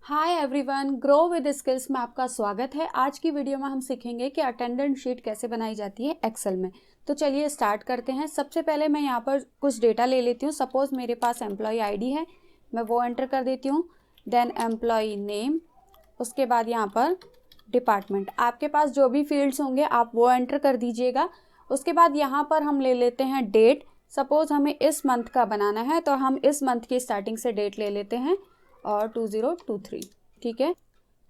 Hi everyone, grow with skills में आपका स्वागत है। आज की वीडियो में हम सीखेंगे कि अटेंडेंस शीट कैसे बनाई जाती है एक्सेल में। तो चलिए स्टार्ट करते हैं। सबसे पहले मैं यहाँ पर कुछ डेटा ले लेती हूँ। सपोज मेरे पास एम्प्लॉय आईडी है, मैं वो एंटर कर देती हूँ। देन एम्प्लॉय नेम, उसके बाद यहाँ पर डिपार्टमेंट। आपके पास जो भी फील्ड्स होंगे आप वो एंटर कर दीजिएगा। उसके बाद यहाँ पर हम ले लेते हैं डेट। सपोज हमें इस मंथ का बनाना है तो हम इस मंथ की स्टार्टिंग से डेट ले लेते हैं और 2023, ठीक है।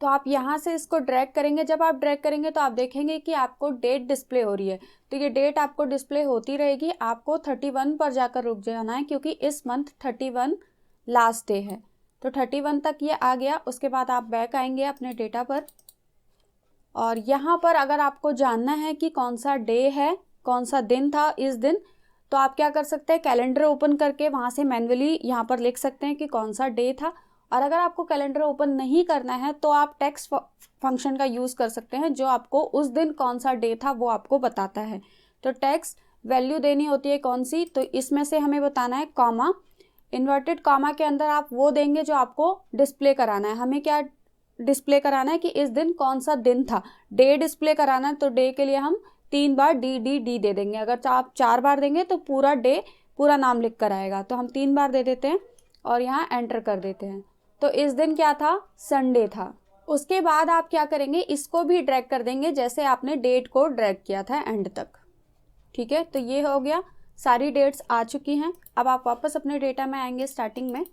तो आप यहाँ से इसको ड्रैग करेंगे। जब आप ड्रैग करेंगे तो आप देखेंगे कि आपको डेट डिस्प्ले हो रही है। तो ये डेट आपको डिस्प्ले होती रहेगी। आपको 31 पर जाकर रुक जाना है क्योंकि इस मंथ 31 लास्ट डे है। तो 31 तक ये आ गया। उसके बाद आप बैक आएंगे अपने डेटा पर और यहाँ पर अगर आपको जानना है कि कौन सा डे है, कौन सा दिन था इस दिन, तो आप क्या कर सकते हैं, कैलेंडर ओपन करके वहाँ से मैन्युअली यहाँ पर लिख सकते हैं कि कौन सा डे था। और अगर आपको कैलेंडर ओपन नहीं करना है तो आप टेक्स्ट फंक्शन का यूज़ कर सकते हैं जो आपको उस दिन कौन सा डे था वो आपको बताता है। तो टेक्स्ट वैल्यू देनी होती है कौन सी, तो इसमें से हमें बताना है कॉमा। इन्वर्टेड कॉमा के अंदर आप वो देंगे जो आपको डिस्प्ले कराना है। हमें क्या डिस्प्ले कराना है कि इस दिन कौन सा दिन था। डे डिस्प्ले कराना है तो डे के लिए हम 3 बार डी दे देंगे। अगर आप 4 बार देंगे तो पूरा डे, पूरा नाम लिख कर आएगा। तो हम 3 बार दे देते हैं और यहाँ एंटर कर देते हैं। तो इस दिन क्या था, संडे था। उसके बाद आप क्या करेंगे, इसको भी ड्रैग कर देंगे जैसे आपने डेट को ड्रैग किया था एंड तक, ठीक है। तो ये हो गया, सारी डेट्स आ चुकी हैं। अब आप वापस अपने डेटा में आएंगे स्टार्टिंग में।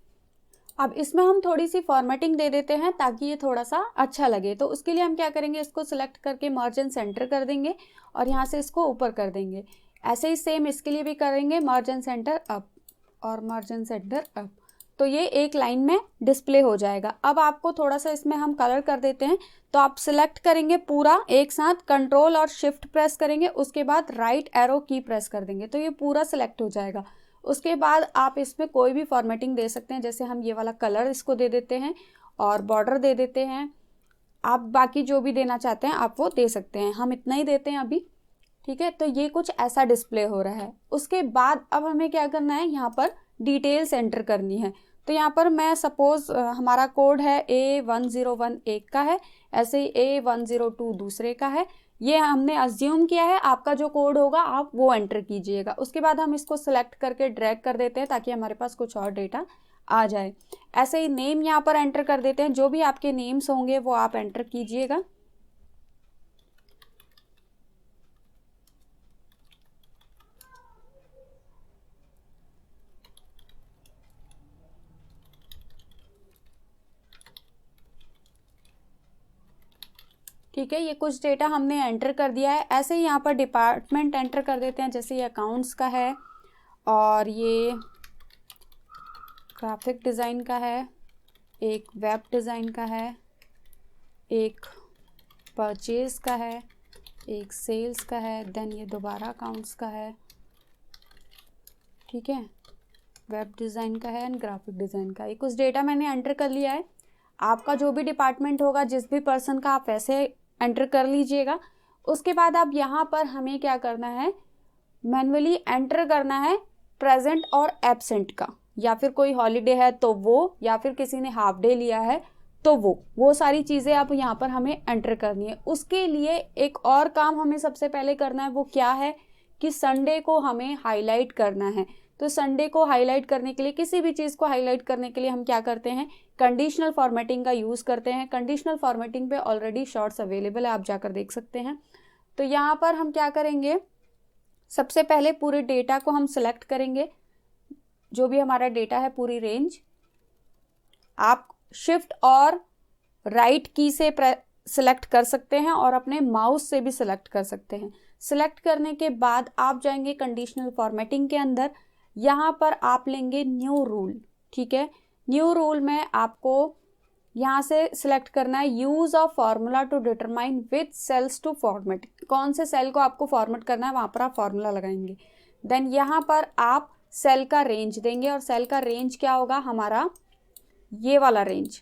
अब इसमें हम थोड़ी सी फॉर्मेटिंग दे देते हैं ताकि ये थोड़ा सा अच्छा लगे। तो उसके लिए हम क्या करेंगे, इसको सिलेक्ट करके मर्ज एंड सेंटर कर देंगे और यहाँ से इसको ऊपर कर देंगे। ऐसे ही सेम इसके लिए भी करेंगे, मर्ज एंड सेंटर अप और मर्ज एंड सेंटर अप। तो ये एक लाइन में डिस्प्ले हो जाएगा। अब आपको थोड़ा सा इसमें हम कलर कर देते हैं। तो आप सिलेक्ट करेंगे पूरा एक साथ, कंट्रोल और शिफ्ट प्रेस करेंगे, उसके बाद राइट एरो की प्रेस कर देंगे तो ये पूरा सिलेक्ट हो जाएगा। उसके बाद आप इसमें कोई भी फॉर्मेटिंग दे सकते हैं। जैसे हम ये वाला कलर इसको दे देते हैं और बॉर्डर दे देते हैं। आप बाकी जो भी देना चाहते हैं आप वो दे सकते हैं। हम इतना ही देते हैं अभी, ठीक है। तो ये कुछ ऐसा डिस्प्ले हो रहा है। उसके बाद अब हमें क्या करना है, यहाँ पर डिटेल्स एंटर करनी है। तो यहाँ पर मैं सपोज हमारा कोड है A101 एक का है, ऐसे ही A102 दूसरे का है। ये हमने अज्यूम किया है। आपका जो कोड होगा आप वो एंटर कीजिएगा। उसके बाद हम इसको सिलेक्ट करके ड्रैग कर देते हैं ताकि हमारे पास कुछ और डेटा आ जाए। ऐसे ही नेम यहाँ पर एंटर कर देते हैं। जो भी आपके नेम्स होंगे वो आप एंटर कीजिएगा। ठीक है, ये कुछ डेटा हमने एंटर कर दिया है। ऐसे ही यहाँ पर डिपार्टमेंट एंटर कर देते हैं। जैसे ये अकाउंट्स का है और ये ग्राफिक डिज़ाइन का है, एक वेब डिज़ाइन का है, एक परचेज का है, एक सेल्स का है, देन ये दोबारा अकाउंट्स का है, ठीक है, वेब डिज़ाइन का है एंड ग्राफिक डिज़ाइन का। ये कुछ डेटा मैंने एंटर कर लिया है। आपका जो भी डिपार्टमेंट होगा, जिस भी पर्सन का, आप वैसे एंटर कर लीजिएगा। उसके बाद अब यहाँ पर हमें क्या करना है, मैन्युअली एंटर करना है प्रेजेंट और एब्सेंट का, या फिर कोई हॉलीडे है तो वो, या फिर किसी ने हाफ डे लिया है तो वो सारी चीज़ें अब यहाँ पर हमें एंटर करनी है। उसके लिए एक और काम हमें सबसे पहले करना है। वो क्या है कि संडे को हमें हाईलाइट करना है। तो संडे को हाईलाइट करने के लिए, किसी भी चीज़ को हाईलाइट करने के लिए हम क्या करते हैं, कंडीशनल फॉर्मेटिंग का यूज़ करते हैं। कंडीशनल फॉर्मेटिंग पे ऑलरेडी शॉर्ट्स अवेलेबल है, आप जाकर देख सकते हैं। तो यहाँ पर हम क्या करेंगे, सबसे पहले पूरे डेटा को हम सिलेक्ट करेंगे। जो भी हमारा डेटा है, पूरी रेंज, आप शिफ्ट और राइट की से सिलेक्ट कर सकते हैं और अपने माउस से भी सिलेक्ट कर सकते हैं। सिलेक्ट करने के बाद आप जाएंगे कंडीशनल फॉर्मेटिंग के अंदर। यहाँ पर आप लेंगे न्यू रूल, ठीक है। न्यू रूल में आपको यहाँ से सिलेक्ट करना है use of formula to determine which cells to format. कौन से सेल को आपको फॉर्मेट करना है, वहाँ पर आप फार्मूला लगाएंगे। देन यहाँ पर आप सेल का रेंज देंगे और सेल का रेंज क्या होगा, हमारा ये वाला रेंज,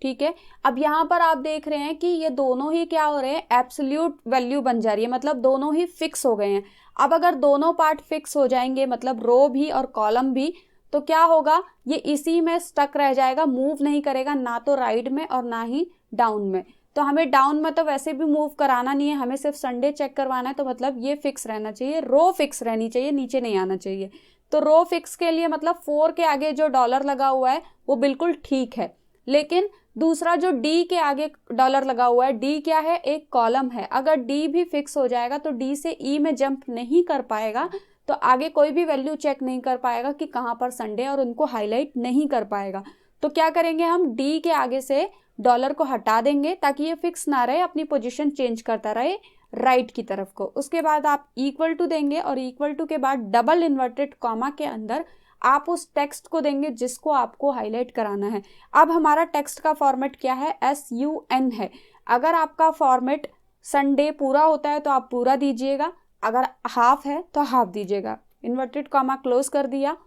ठीक है। अब यहाँ पर आप देख रहे हैं कि ये दोनों ही क्या हो रहे हैं, एब्सोल्यूट वैल्यू बन जा रही है, मतलब दोनों ही फिक्स हो गए हैं। अब अगर दोनों पार्ट फिक्स हो जाएंगे, मतलब रो भी और कॉलम भी, तो क्या होगा, ये इसी में स्टक रह जाएगा, मूव नहीं करेगा, ना तो राइट में और ना ही डाउन में। तो हमें डाउन में तो वैसे भी मूव कराना नहीं है, हमें सिर्फ संडे चेक करवाना है, तो मतलब ये फिक्स रहना चाहिए, रो फिक्स रहनी चाहिए, नीचे नहीं आना चाहिए। तो रो फिक्स के लिए मतलब 4 के आगे जो डॉलर लगा हुआ है वो बिल्कुल ठीक है। लेकिन दूसरा जो डी के आगे डॉलर लगा हुआ है, डी क्या है, एक कॉलम है, अगर डी भी फिक्स हो जाएगा तो डी से ई में जंप नहीं कर पाएगा, तो आगे कोई भी वैल्यू चेक नहीं कर पाएगा कि कहाँ पर संडे, और उनको हाईलाइट नहीं कर पाएगा। तो क्या करेंगे, हम डी के आगे से डॉलर को हटा देंगे ताकि ये फिक्स ना रहे, अपनी पोजीशन चेंज करता रहे राइट की तरफ को। उसके बाद आप इक्वल टू देंगे और इक्वल टू के बाद डबल इन्वर्टेड कॉमा के अंदर आप उस टेक्स्ट को देंगे जिसको आपको हाईलाइट कराना है। अब हमारा टेक्स्ट का फॉर्मेट क्या है, SUN है। अगर आपका फॉर्मेट संडे पूरा होता है तो आप पूरा दीजिएगा, अगर हाफ है तो हाफ दीजिएगा। इन्वर्टेड कॉमा क्लोज कर दिया,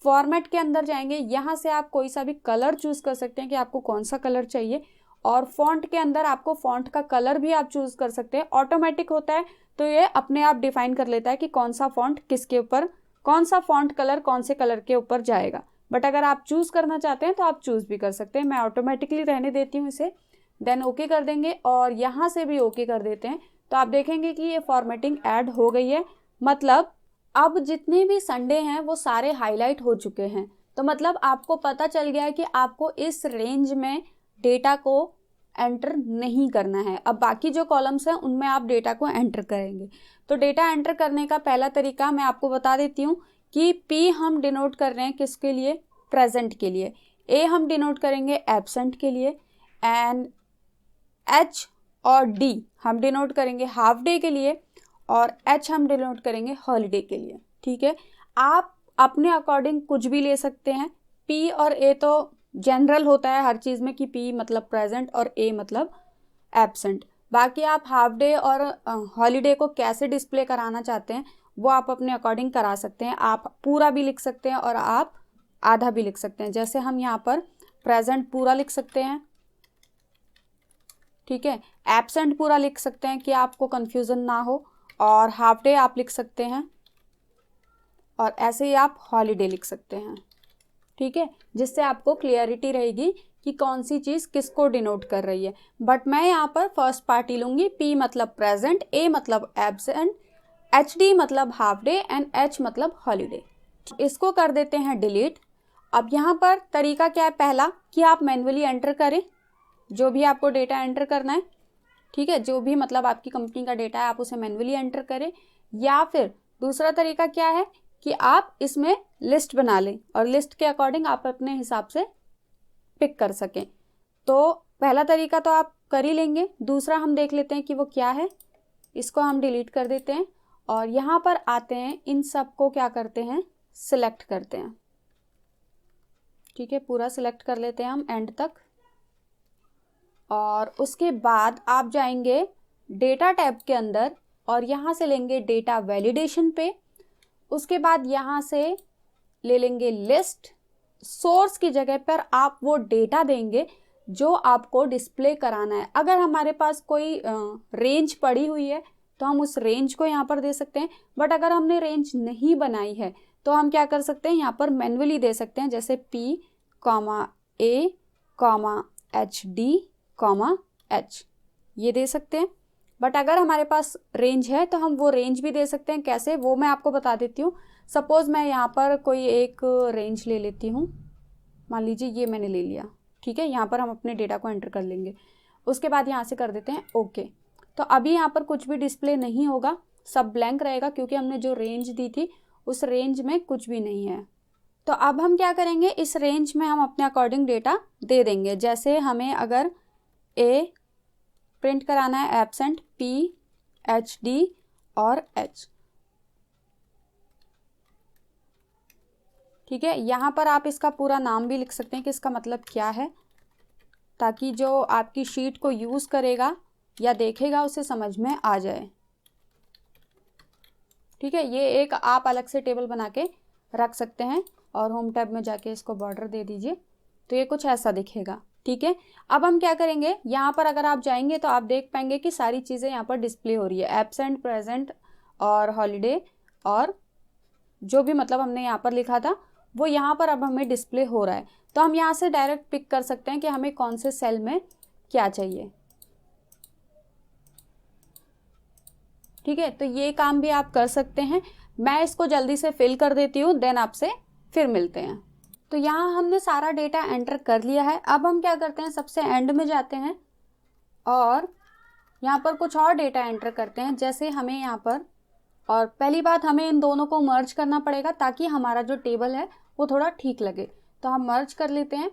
फॉर्मेट के अंदर जाएंगे, यहाँ से आप कोई सा भी कलर चूज कर सकते हैं कि आपको कौन सा कलर चाहिए, और फॉन्ट के अंदर आपको फॉन्ट का कलर भी आप चूज कर सकते हैं। ऑटोमेटिक होता है तो ये अपने आप डिफाइन कर लेता है कि कौन सा फॉन्ट किसके ऊपर, कौन सा फॉन्ट कलर कौन से कलर के ऊपर जाएगा। बट अगर आप चूज करना चाहते हैं तो आप चूज भी कर सकते हैं, मैं ऑटोमेटिकली रहने देती हूँ इसे। देन ओके कर देंगे और यहाँ से भी ओके कर देते हैं, तो आप देखेंगे कि ये फॉर्मेटिंग ऐड हो गई है। मतलब अब जितने भी संडे हैं वो सारे हाईलाइट हो चुके हैं। तो मतलब आपको पता चल गया है कि आपको इस रेंज में डेटा को एंटर नहीं करना है। अब बाकी जो कॉलम्स हैं उनमें आप डेटा को एंटर करेंगे। तो डेटा एंटर करने का पहला तरीका मैं आपको बता देती हूँ कि P हम डिनोट कर रहे हैं किसके लिए, प्रेजेंट के लिए, A हम डिनोट करेंगे एब्सेंट के लिए, एंड H और D हम डिनोट करेंगे हाफ डे के लिए, और H हम डिनोट करेंगे हॉलीडे के लिए। ठीक है, आप अपने अकॉर्डिंग कुछ भी ले सकते हैं। P और A तो जनरल होता है हर चीज़ में कि P मतलब प्रेजेंट और A मतलब एब्सेंट। बाकी आप हाफ डे और हॉलीडे को कैसे डिस्प्ले कराना चाहते हैं वो आप अपने अकॉर्डिंग करा सकते हैं। आप पूरा भी लिख सकते हैं और आप आधा भी लिख सकते हैं। जैसे हम यहाँ पर प्रेजेंट पूरा लिख सकते हैं, ठीक है, एब्सेंट पूरा लिख सकते हैं कि आपको कंफ्यूजन ना हो, और हाफ डे आप लिख सकते हैं, और ऐसे ही आप हॉलीडे लिख सकते हैं। ठीक है, जिससे आपको क्लियरिटी रहेगी कि कौन सी चीज़ किसको डिनोट कर रही है। बट मैं यहाँ पर फर्स्ट पार्टी लूँगी, P मतलब प्रेजेंट, A मतलब एब्सेंट, HD मतलब हाफ डे एंड H मतलब हॉलीडे। इसको कर देते हैं डिलीट। अब यहाँ पर तरीका क्या है, पहला कि आप मैन्युअली एंटर करें जो भी आपको डेटा एंटर करना है। ठीक है, जो भी मतलब आपकी कंपनी का डेटा है आप उसे मैन्युअली एंटर करें, या फिर दूसरा तरीका क्या है कि आप इसमें लिस्ट बना लें और लिस्ट के अकॉर्डिंग आप अपने हिसाब से पिक कर सकें। तो पहला तरीका तो आप कर ही लेंगे, दूसरा हम देख लेते हैं कि वो क्या है। इसको हम डिलीट कर देते हैं और यहाँ पर आते हैं, इन सब को क्या करते हैं, सिलेक्ट करते हैं। ठीक है, पूरा सिलेक्ट कर लेते हैं हम एंड तक, और उसके बाद आप जाएंगे डेटा टैब के अंदर और यहाँ से लेंगे डेटा वैलिडेशन पे। उसके बाद यहाँ से ले लेंगे लिस्ट। सोर्स की जगह पर आप वो डेटा देंगे जो आपको डिस्प्ले कराना है। अगर हमारे पास कोई रेंज पड़ी हुई है तो हम उस रेंज को यहाँ पर दे सकते हैं, बट अगर हमने रेंज नहीं बनाई है तो हम क्या कर सकते हैं, यहाँ पर मैन्युअली दे सकते हैं, जैसे P, A, HD, H ये दे सकते हैं। बट अगर हमारे पास रेंज है तो हम वो रेंज भी दे सकते हैं। कैसे, वो मैं आपको बता देती हूँ। सपोज़ मैं यहाँ पर कोई एक रेंज ले लेती हूँ, मान लीजिए ये मैंने ले लिया। ठीक है, यहाँ पर हम अपने डेटा को एंटर कर लेंगे। उसके बाद यहाँ से कर देते हैं ओके। तो अभी यहाँ पर कुछ भी डिस्प्ले नहीं होगा, सब ब्लैंक रहेगा, क्योंकि हमने जो रेंज दी थी उस रेंज में कुछ भी नहीं है। तो अब हम क्या करेंगे, इस रेंज में हम अपने अकॉर्डिंग डेटा दे देंगे। जैसे हमें अगर A प्रिंट कराना है एब्सेंट, P, HD और H। ठीक है, यहाँ पर आप इसका पूरा नाम भी लिख सकते हैं कि इसका मतलब क्या है, ताकि जो आपकी शीट को यूज़ करेगा या देखेगा उसे समझ में आ जाए। ठीक है, ये एक आप अलग से टेबल बना के रख सकते हैं और होम टैब में जाके इसको बॉर्डर दे दीजिए तो ये कुछ ऐसा दिखेगा। ठीक है, अब हम क्या करेंगे, यहाँ पर अगर आप जाएंगे तो आप देख पाएंगे कि सारी चीज़ें यहाँ पर डिस्प्ले हो रही है, एब्सेंट, प्रेजेंट और हॉलीडे, और जो भी मतलब हमने यहाँ पर लिखा था वो यहाँ पर अब हमें डिस्प्ले हो रहा है। तो हम यहाँ से डायरेक्ट पिक कर सकते हैं कि हमें कौन से सेल में क्या चाहिए। ठीक है, तो ये काम भी आप कर सकते हैं। मैं इसको जल्दी से फिल कर देती हूँ, देन आपसे फिर मिलते हैं। तो यहाँ हमने सारा डेटा एंटर कर लिया है। अब हम क्या करते हैं, सबसे एंड में जाते हैं और यहाँ पर कुछ और डेटा एंटर करते हैं। जैसे हमें यहाँ पर, और पहली बात हमें इन दोनों को मर्ज करना पड़ेगा ताकि हमारा जो टेबल है वो थोड़ा ठीक लगे। तो हम मर्ज कर लेते हैं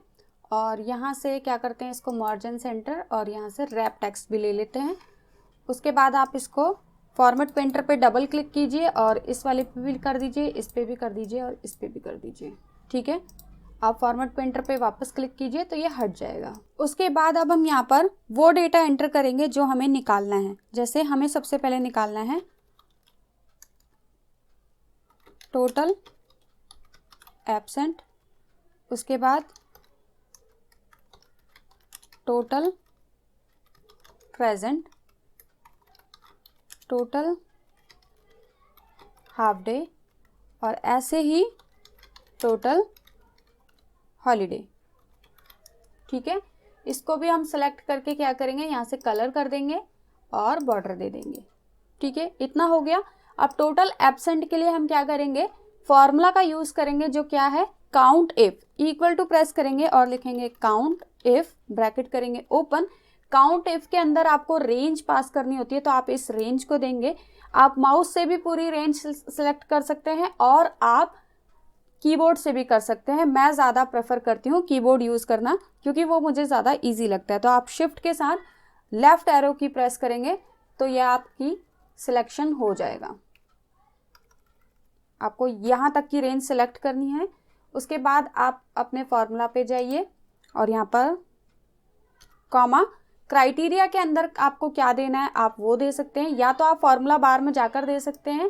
और यहाँ से क्या करते हैं, इसको मर्ज एंड सेंटर, और यहाँ से रैप टेक्स्ट भी ले लेते हैं। उसके बाद आप इसको फॉर्मेट पेंटर पे डबल क्लिक कीजिए और इस वाले पे भी कर दीजिए, इस पे भी कर दीजिए और इस पे भी कर दीजिए। ठीक है, आप फॉर्मेट पेंटर पे वापस क्लिक कीजिए तो ये हट जाएगा। उसके बाद अब हम यहाँ पर वो डेटा एंटर करेंगे जो हमें निकालना है। जैसे हमें सबसे पहले निकालना है टोटल एब्सेंट, उसके बाद total present, total half day और ऐसे ही टोटल हॉलीडे। ठीक है, इसको भी हम सेलेक्ट करके क्या करेंगे, यहाँ से कलर कर देंगे और बॉर्डर दे देंगे। ठीक है, इतना हो गया। अब टोटल एब्सेंट के लिए हम क्या करेंगे, फॉर्मूला का यूज करेंगे जो क्या है, count if equal to press करेंगे और लिखेंगे काउंट इफ, ब्रैकेट करेंगे ओपन। काउंट इफ के अंदर आपको रेंज पास करनी होती है तो आप इस रेंज को देंगे। आप माउस से भी पूरी रेंज सेलेक्ट कर सकते हैं और आप कीबोर्ड से भी कर सकते हैं। मैं ज़्यादा प्रेफर करती हूँ कीबोर्ड यूज़ करना क्योंकि वो मुझे ज़्यादा इजी लगता है। तो आप शिफ्ट के साथ लेफ्ट एरो की प्रेस करेंगे तो यह आपकी सिलेक्शन हो जाएगा। आपको यहाँ तक की रेंज सेलेक्ट करनी है। उसके बाद आप अपने फॉर्मूला पे जाइए और यहाँ पर कॉमा, क्राइटेरिया के अंदर आपको क्या देना है आप वो दे सकते हैं, या तो आप फॉर्मूला बार में जाकर दे सकते हैं,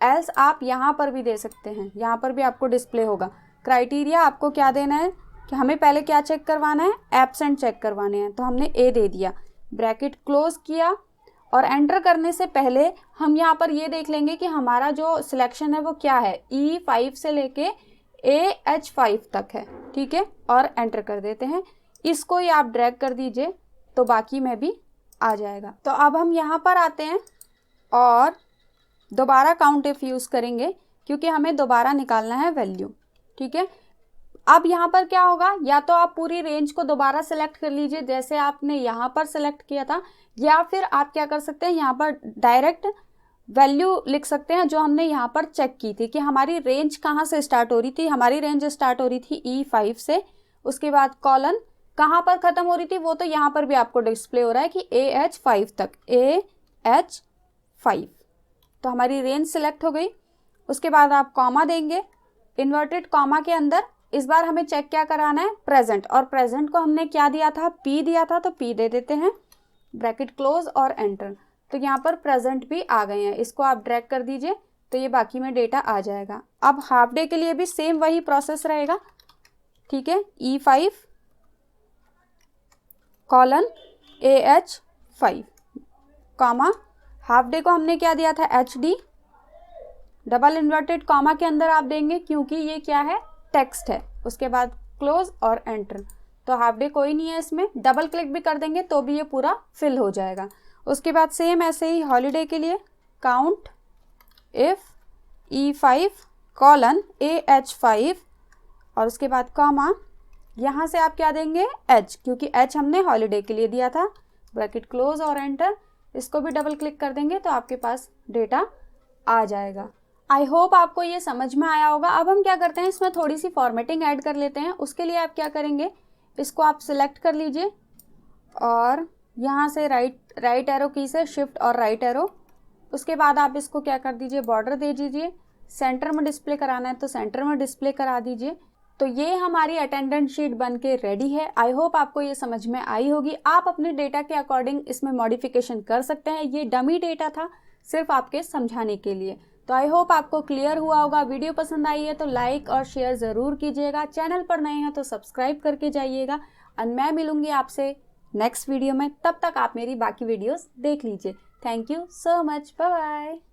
एल्स आप यहाँ पर भी दे सकते हैं। यहाँ पर भी आपको डिस्प्ले होगा। क्राइटेरिया आपको क्या देना है कि हमें पहले क्या चेक करवाना है, एब्सेंट चेक करवाने हैं। तो हमने ए दे दिया, ब्रैकेट क्लोज किया और एंटर करने से पहले हम यहाँ पर ये देख लेंगे कि हमारा जो सिलेक्शन है वो क्या है, E5 से लेके AH5 तक है। ठीक है, और एंटर कर देते हैं। इसको ही आप ड्रैग कर दीजिए तो बाकी में भी आ जाएगा। तो अब हम यहाँ पर आते हैं और दोबारा काउंट इफ यूज़ करेंगे क्योंकि हमें दोबारा निकालना है वैल्यू। ठीक है, अब यहाँ पर क्या होगा, या तो आप पूरी रेंज को दोबारा सेलेक्ट कर लीजिए जैसे आपने यहाँ पर सेलेक्ट किया था, या फिर आप क्या कर सकते हैं, यहाँ पर डायरेक्ट वैल्यू लिख सकते हैं जो हमने यहाँ पर चेक की थी कि हमारी रेंज कहाँ से स्टार्ट हो रही थी। हमारी रेंज स्टार्ट हो रही थी E5 से, उसके बाद कॉलन कहाँ पर ख़त्म हो रही थी वो तो यहाँ पर भी आपको डिस्प्ले हो रहा है कि AH5 तक, AH5। तो हमारी रेंज सेलेक्ट हो गई। उसके बाद आप कॉमा देंगे, इन्वर्टेड कॉमा के अंदर इस बार हमें चेक क्या कराना है, प्रेजेंट, और प्रेजेंट को हमने क्या दिया था, P दिया था, तो P दे देते हैं, ब्रैकेट क्लोज और एंटर। तो यहाँ पर प्रेजेंट भी आ गए हैं। इसको आप ड्रैग कर दीजिए तो ये बाकी में डेटा आ जाएगा। अब हाफ डे के लिए भी सेम वही प्रोसेस रहेगा। ठीक है, E5 colon AH5 comma, half day को हमने क्या दिया था, HD, डबल इन्वर्टेड कॉमा के अंदर आप देंगे क्योंकि ये क्या है, टेक्स्ट है। उसके बाद क्लोज और एंटर। तो हाफ डे कोई नहीं है इसमें, डबल क्लिक भी कर देंगे तो भी ये पूरा फिल हो जाएगा। उसके बाद सेम ऐसे ही हॉलीडे के लिए count if E5 colon AH5 और उसके बाद कॉमा, यहाँ से आप क्या देंगे, H, क्योंकि H हमने हॉलीडे के लिए दिया था, ब्रैकेट क्लोज और एंटर। इसको भी डबल क्लिक कर देंगे तो आपके पास डेटा आ जाएगा। आई होप आपको ये समझ में आया होगा। अब हम क्या करते हैं, इसमें थोड़ी सी फॉर्मेटिंग ऐड कर लेते हैं। उसके लिए आप क्या करेंगे, इसको आप सिलेक्ट कर लीजिए और यहाँ से राइट एरो की से शिफ्ट और राइट एरो। उसके बाद आप इसको क्या कर दीजिए, बॉर्डर दे दीजिए। सेंटर में डिस्प्ले कराना है तो सेंटर में डिस्प्ले करा दीजिए। तो ये हमारी अटेंडेंस शीट बन के रेडी है। आई होप आपको ये समझ में आई होगी। आप अपने डेटा के अकॉर्डिंग इसमें मॉडिफिकेशन कर सकते हैं। ये डमी डेटा था सिर्फ आपके समझाने के लिए। तो आई होप आपको क्लियर हुआ होगा। वीडियो पसंद आई है तो लाइक और शेयर ज़रूर कीजिएगा। चैनल पर नए हैं तो सब्सक्राइब करके जाइएगा। और मैं मिलूंगी आपसे नेक्स्ट वीडियो में। तब तक आप मेरी बाकी वीडियोस देख लीजिए। Thank you so much, bye bye.